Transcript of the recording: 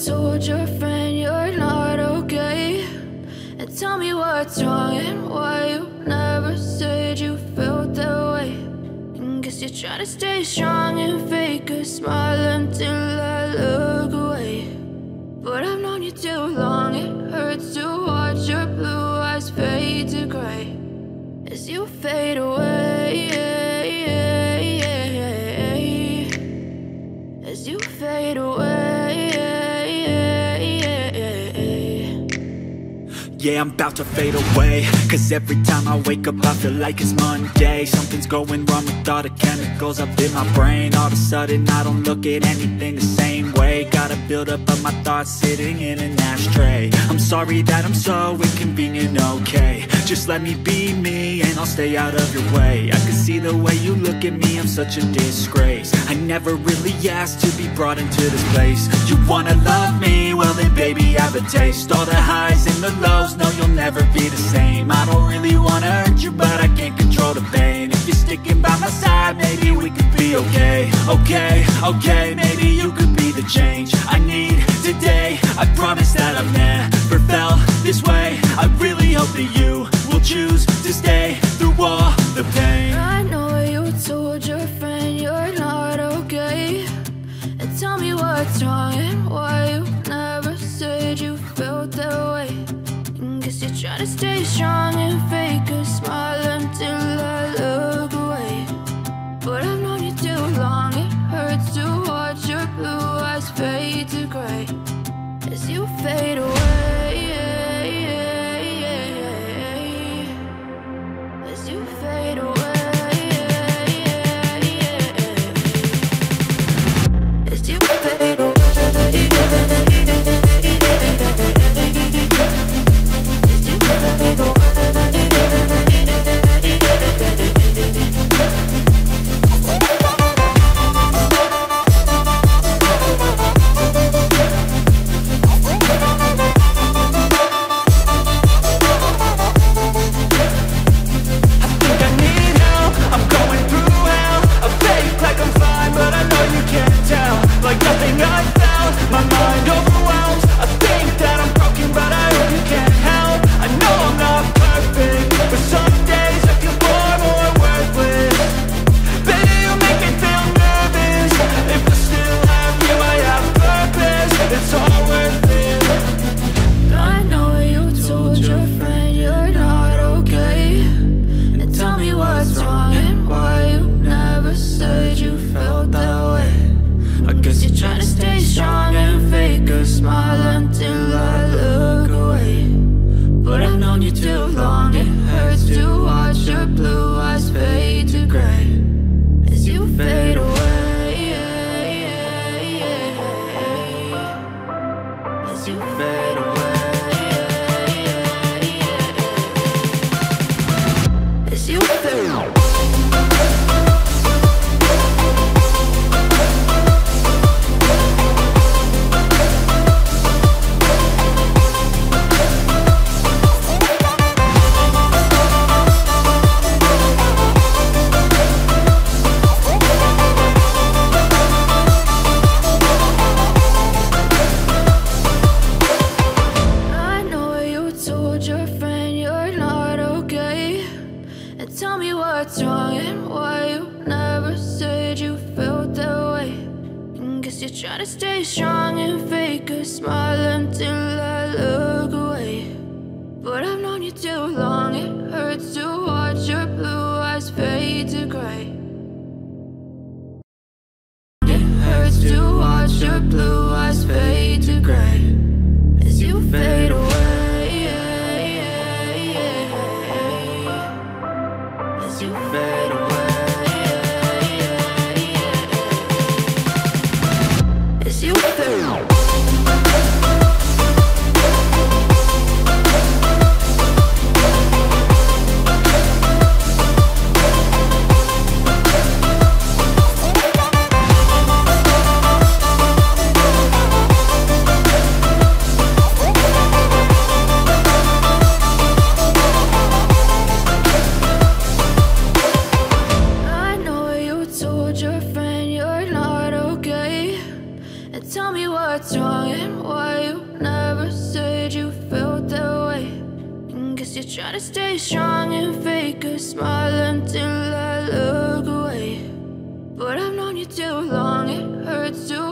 told your friend you're not okay. And tell me what's wrong and why you never said you felt that way. And guess you're trying to stay strong and fake a smile until I look away. But I've known you too long, it hurts to watch your blue eyes fade to gray as you fade away, as you fade away. Yeah, I'm about to fade away, cause every time I wake up I feel like it's Monday. Something's going wrong with all the chemicals up in my brain. All of a sudden I don't look at anything the same way. Gotta build up of my thoughts sitting in an ashtray. I'm sorry that I'm so inconvenient, okay. Just let me be me and I'll stay out of your way. I can see the way you look at me, I'm such a disgrace. I never really asked to be brought into this place. You wanna love me? Well then baby I have a taste. All the highs and the lows, no you'll never be the same. I don't really wanna hurt you but I can't control the pain. If you're sticking by my side maybe we could be okay. Okay, maybe you could be the change I need today. I promise that I've never felt this way. I really hope that you will choose to stay through all the pain. I know you told your friend you're not okay. And tell me what's wrong and why you never said you felt that way. And guess you're trying to stay strong and fake a smile until I look away. But I've known you too long, it hurts to watch your blue eyes fade to gray as you fade away, as you fade away, as you fade away. tell me what's wrong and why you never said you felt that way. And guess you're trying to stay strong and fake a smile until I look away. But I've known you too long, it hurts to